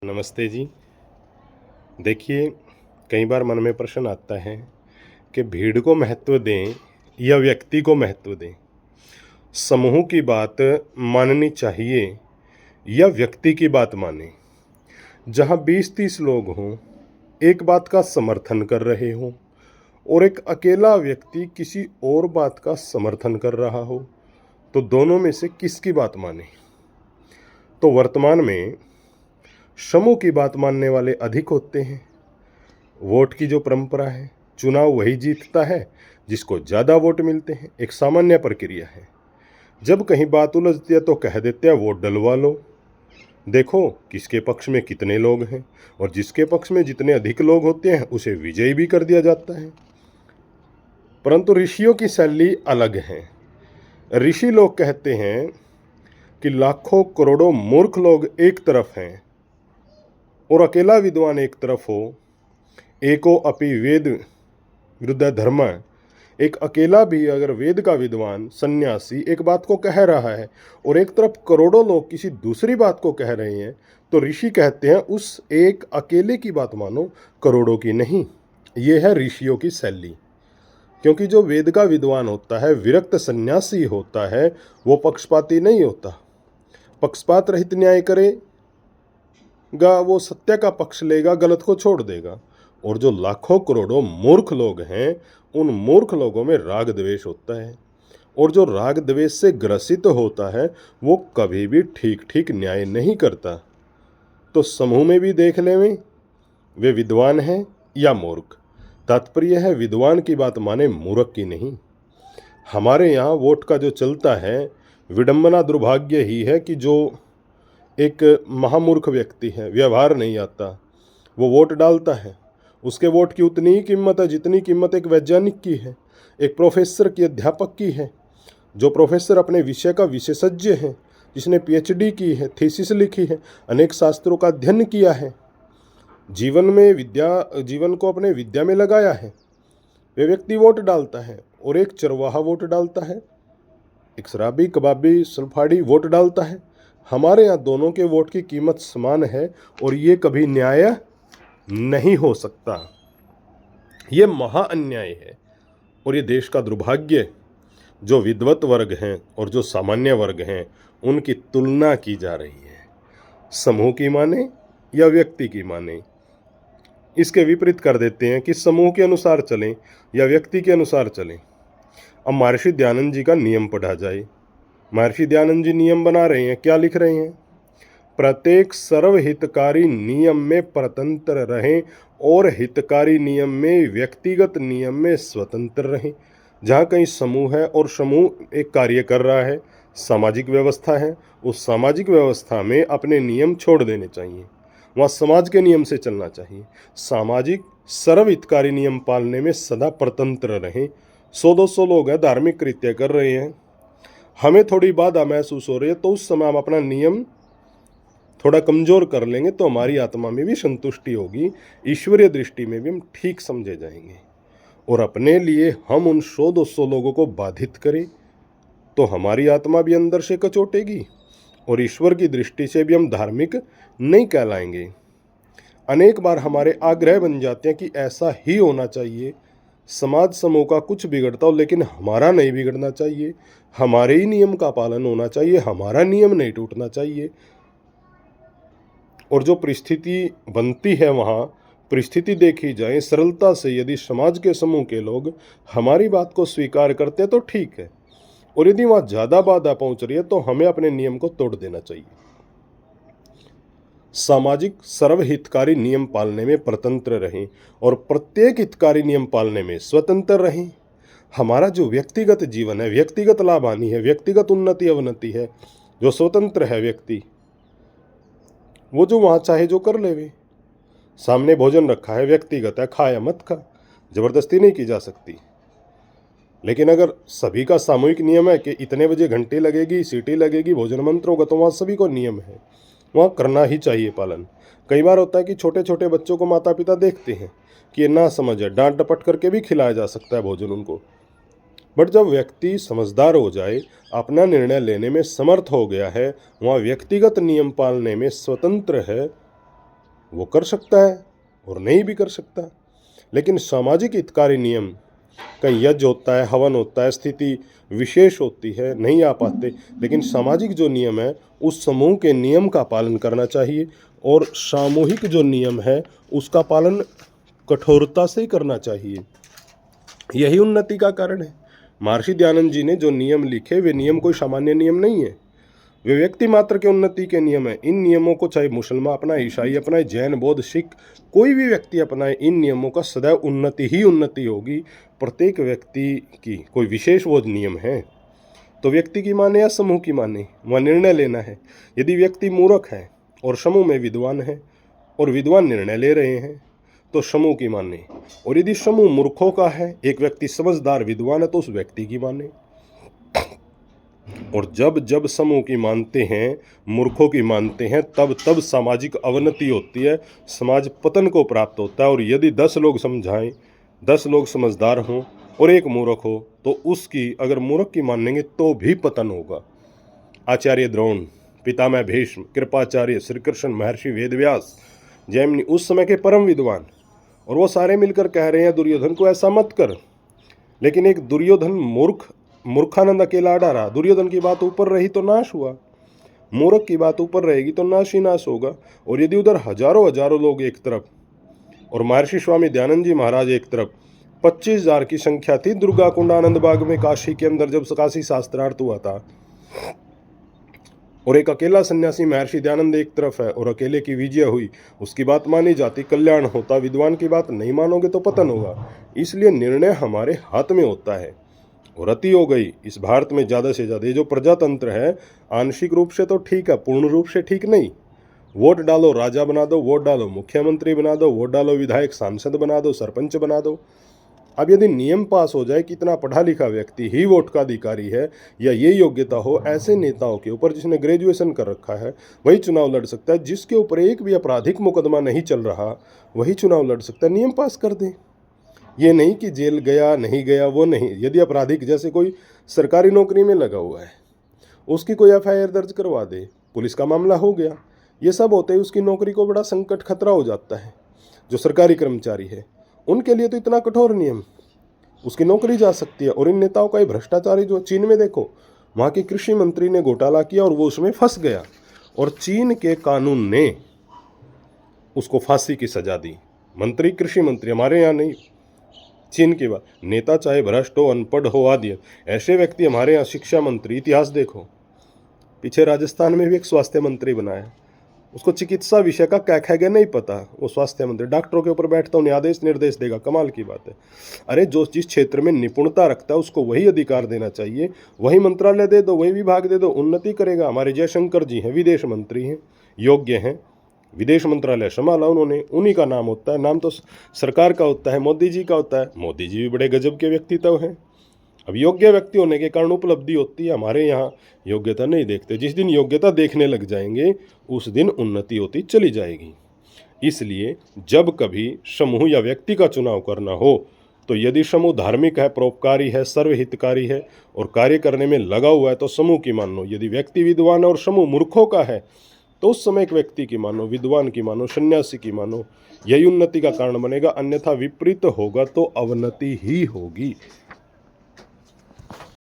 नमस्ते जी। देखिए, कई बार मन में प्रश्न आता है कि भीड़ को महत्व दें या व्यक्ति को महत्व दें। समूह की बात माननी चाहिए या व्यक्ति की बात मानें। जहाँ 20-30 लोग हों, एक बात का समर्थन कर रहे हों और एक अकेला व्यक्ति किसी और बात का समर्थन कर रहा हो, तो दोनों में से किसकी बात मानें? तो वर्तमान में समूह की बात मानने वाले अधिक होते हैं। वोट की जो परंपरा है, चुनाव वही जीतता है जिसको ज़्यादा वोट मिलते हैं, एक सामान्य प्रक्रिया है। जब कहीं बात उलझती है तो कह देते हैं वोट डलवा लो, देखो किसके पक्ष में कितने लोग हैं, और जिसके पक्ष में जितने अधिक लोग होते हैं उसे विजयी भी कर दिया जाता है। परंतु ऋषियों की शैली अलग है। ऋषि लोग कहते हैं कि लाखों करोड़ों मूर्ख लोग एक तरफ हैं और अकेला विद्वान एक तरफ हो। एको अपि वेद विरुद्ध धर्म। एक अकेला भी अगर वेद का विद्वान सन्यासी एक बात को कह रहा है और एक तरफ करोड़ों लोग किसी दूसरी बात को कह रहे हैं, तो ऋषि कहते हैं उस एक अकेले की बात मानो, करोड़ों की नहीं। ये है ऋषियों की शैली। क्योंकि जो वेद का विद्वान होता है, विरक्त सन्यासी होता है, वो पक्षपाती नहीं होता। पक्षपात रहित न्याय करेगा, वो सत्य का पक्ष लेगा, गलत को छोड़ देगा। और जो लाखों करोड़ों मूर्ख लोग हैं, उन मूर्ख लोगों में राग द्वेष होता है, और जो राग द्वेष से ग्रसित होता है वो कभी भी ठीक ठीक न्याय नहीं करता। तो समूह में भी देख लें वे विद्वान हैं या मूर्ख। तात्पर्य है विद्वान की बात माने, मूर्ख की नहीं। हमारे यहाँ वोट का जो चलता है, विडंबना दुर्भाग्य ही है कि जो एक महामूर्ख व्यक्ति है, व्यवहार नहीं आता, वो वोट डालता है, उसके वोट की उतनी ही कीमत है जितनी कीमत एक वैज्ञानिक की है, एक प्रोफेसर की, अध्यापक की है। जो प्रोफेसर अपने विषय का विशेषज्ञ है, जिसने पीएचडी की है, थीसिस लिखी है, अनेक शास्त्रों का अध्ययन किया है, जीवन को अपने विद्या में लगाया है, वे व्यक्ति वोट डालता है। और एक चरवाहा वोट डालता है, एक शराबी, कबाबी, सल्फाड़ी वोट डालता है। हमारे यहाँ दोनों के वोट की कीमत समान है और ये कभी न्याय नहीं हो सकता। ये महा अन्याय है और ये देश का दुर्भाग्य। जो विद्वत वर्ग हैं और जो सामान्य वर्ग हैं, उनकी तुलना की जा रही है, समूह की माने या व्यक्ति की माने। इसके विपरीत कर देते हैं कि समूह के अनुसार चलें या व्यक्ति के अनुसार चलें। अब महर्षि दयानंद जी का नियम पढ़ा जाए। महर्षि दयानंद जी नियम बना रहे हैं, क्या लिख रहे हैं? प्रत्येक सर्वहितकारी नियम में परतंत्र रहें और हितकारी नियम में, व्यक्तिगत नियम में स्वतंत्र रहें। जहाँ कहीं समूह है और समूह एक कार्य कर रहा है, सामाजिक व्यवस्था है, उस सामाजिक व्यवस्था में अपने नियम छोड़ देने चाहिए, वहाँ समाज के नियम से चलना चाहिए। सामाजिक सर्वहितकारी नियम पालने में सदा परतंत्र रहें। 100-200 लोग हैं, धार्मिक कृत्य कर रहे हैं, हमें थोड़ी बाधा महसूस हो रही है, तो उस समय हम अपना नियम थोड़ा कमज़ोर कर लेंगे तो हमारी आत्मा में भी संतुष्टि होगी, ईश्वरीय दृष्टि में भी हम ठीक समझे जाएंगे। और अपने लिए हम उन 100-200 लोगों को बाधित करें तो हमारी आत्मा भी अंदर से कचोटेगी और ईश्वर की दृष्टि से भी हम धार्मिक नहीं कहलाएंगे। अनेक बार हमारे आग्रह बन जाते हैं कि ऐसा ही होना चाहिए, समाज समूह का कुछ बिगड़ता हो लेकिन हमारा नहीं बिगड़ना चाहिए, हमारे ही नियम का पालन होना चाहिए, हमारा नियम नहीं टूटना चाहिए। और जो परिस्थिति बनती है, वहाँ परिस्थिति देखी जाए सरलता से, यदि समाज के समूह के लोग हमारी बात को स्वीकार करते हैं तो ठीक है, और यदि वहाँ ज़्यादा बाधा पहुँच रही है तो हमें अपने नियम को तोड़ देना चाहिए। सामाजिक सर्वहितकारी नियम पालने में परतंत्र रहें और प्रत्येक हितकारी नियम पालने में स्वतंत्र रहें। हमारा जो व्यक्तिगत जीवन है, व्यक्तिगत लाभ हानि है, व्यक्तिगत उन्नति अवनति है, जो स्वतंत्र है व्यक्ति, वो जो वहाँ चाहे जो कर लेवे। सामने भोजन रखा है, व्यक्तिगत है, खा या मत खा, जबरदस्ती नहीं की जा सकती। लेकिन अगर सभी का सामूहिक नियम है कि इतने बजे घंटी लगेगी, सीटी लगेगी, भोजन मंत्र होगा, तो वहाँ सभी को नियम है, वहाँ करना ही चाहिए पालन। कई बार होता है कि छोटे छोटे बच्चों को माता पिता देखते हैं कि ये ना समझ है, डांट डपट करके भी खिलाया जा सकता है भोजन उनको। बट जब व्यक्ति समझदार हो जाए, अपना निर्णय लेने में समर्थ हो गया है, वहाँ व्यक्तिगत नियम पालने में स्वतंत्र है, वो कर सकता है और नहीं भी कर सकता। लेकिन सामाजिक हितकारी नियम, कहीं यज्ञ होता है, हवन होता है, स्थिति विशेष होती है, नहीं आ पाते, लेकिन सामाजिक जो नियम है उस समूह के नियम का पालन करना चाहिए और सामूहिक जो नियम है उसका पालन कठोरता से ही करना चाहिए। यही उन्नति का कारण है। महर्षि दयानंद जी ने जो नियम लिखे वे नियम कोई सामान्य नियम नहीं है, वे व्यक्ति मात्र के उन्नति के नियम है। इन नियमों को चाहे मुसलमान अपनाए, ईसाई अपनाए, जैन, बौद्ध, सिख, कोई भी व्यक्ति अपनाए, इन नियमों का सदैव उन्नति ही उन्नति होगी। प्रत्येक व्यक्ति की कोई विशेष वो नियम है, तो व्यक्ति की माने या समूह की माने, वह निर्णय लेना है। यदि व्यक्ति मूर्ख है और समूह में विद्वान है और विद्वान निर्णय ले रहे हैं तो समूह की माने, और यदि समूह मूर्खों का है, एक व्यक्ति समझदार विद्वान है, तो उस व्यक्ति की माने। और जब जब समूह की मानते हैं, मूर्खों की मानते हैं, तब तब सामाजिक अवनति होती है, समाज पतन को प्राप्त होता है। और यदि 10 लोग समझाएं, 10 लोग समझदार हों और एक मूर्ख हो, तो उसकी अगर मूर्ख की मानेंगे तो भी पतन होगा। आचार्य द्रोण, पितामह भीष्म, कृपाचार्य, श्री कृष्ण, महर्षि वेदव्यास, जैमिनी, उस समय के परम विद्वान, और वो सारे मिलकर कह रहे हैं दुर्योधन को ऐसा मत कर। लेकिन एक दुर्योधन मूर्खानंद अकेला अड़ा रहा। दुर्योधन की बात ऊपर रही तो नाश हुआ, मूर्ख की बात ऊपर रहेगी तो नाश ही नाश होगा। और यदि उधर हजारों हजारों लोग एक तरफ और महर्षि स्वामी दयानंद जी महाराज एक तरफ, 25,000 की संख्या थी दुर्गा कुंड आनंद बाग में काशी के अंदर जब काशी शास्त्रार्थ हुआ था, और एक अकेला सन्यासी महर्षि दयानंद एक तरफ है और अकेले की विजय हुई, उसकी बात मानी जाती, कल्याण होता। विद्वान की बात नहीं मानोगे तो पतन होगा। इसलिए निर्णय हमारे हाथ में होता है। और अति हो गई इस भारत में ज़्यादा से ज़्यादा। ये जो प्रजातंत्र है आंशिक रूप से तो ठीक है, पूर्ण रूप से ठीक नहीं। वोट डालो राजा बना दो, वोट डालो मुख्यमंत्री बना दो, वोट डालो विधायक सांसद बना दो, सरपंच बना दो। अब यदि नियम पास हो जाए कि इतना पढ़ा लिखा व्यक्ति ही वोट का अधिकारी है या ये योग्यता हो, ऐसे नेताओं के ऊपर जिसने ग्रेजुएशन कर रखा है वही चुनाव लड़ सकता है, जिसके ऊपर एक भी आपराधिक मुकदमा नहीं चल रहा वही चुनाव लड़ सकता है। नियम पास कर दें। ये नहीं कि जेल गया नहीं गया वो नहीं। यदि आपराधिक, जैसे कोई सरकारी नौकरी में लगा हुआ है, उसकी कोई FIR दर्ज करवा दे, पुलिस का मामला हो गया, ये सब होते ही उसकी नौकरी को बड़ा संकट खतरा हो जाता है। जो सरकारी कर्मचारी है उनके लिए तो इतना कठोर नियम, उसकी नौकरी जा सकती है। और इन नेताओं का ये भ्रष्टाचारी, जो चीन में देखो, वहाँ के कृषि मंत्री ने घोटाला किया और वो उसमें फंस गया, और चीन के कानून ने उसको फांसी की सजा दी। मंत्री, कृषि मंत्री, हमारे यहाँ नहीं, चीन की बात। नेता चाहे भ्रष्ट हो, अनपढ़ हो, आदि, ऐसे व्यक्ति हमारे यहाँ शिक्षा मंत्री, इतिहास देखो, पीछे राजस्थान में भी एक स्वास्थ्य मंत्री बनाया, उसको चिकित्सा विषय का क्या है नहीं पता, वो स्वास्थ्य मंत्री डॉक्टरों के ऊपर बैठता उन्हें आदेश निर्देश देगा। कमाल की बात है। अरे जो जिस क्षेत्र में निपुणता रखता है उसको वही अधिकार देना चाहिए, वही मंत्रालय दे दो, वही विभाग दे दो, उन्नति करेगा। हमारे जयशंकर जी हैं, विदेश मंत्री हैं, योग्य हैं, विदेश मंत्रालय संभाला उन्होंने, उन्हीं का नाम होता है। नाम तो सरकार का होता है, मोदी जी का होता है। मोदी जी भी बड़े गजब के व्यक्तित्व हैं। अब योग्य व्यक्ति होने के कारण उपलब्धि होती है। हमारे यहाँ योग्यता नहीं देखते। जिस दिन योग्यता देखने लग जाएंगे उस दिन उन्नति होती चली जाएगी। इसलिए जब कभी समूह या व्यक्ति का चुनाव करना हो तो यदि समूह धार्मिक है, परोपकारी है, सर्वहितकारी है और कार्य करने में लगा हुआ है तो समूह की मान लो। यदि व्यक्ति विद्वान है और समूह मूर्खों का है तो उस समय एक व्यक्ति की मानो, विद्वान की मानो, सन्यासी की मानो। यही उन्नति का कारण बनेगा। अन्यथा विपरीत होगा तो अवनति ही होगी।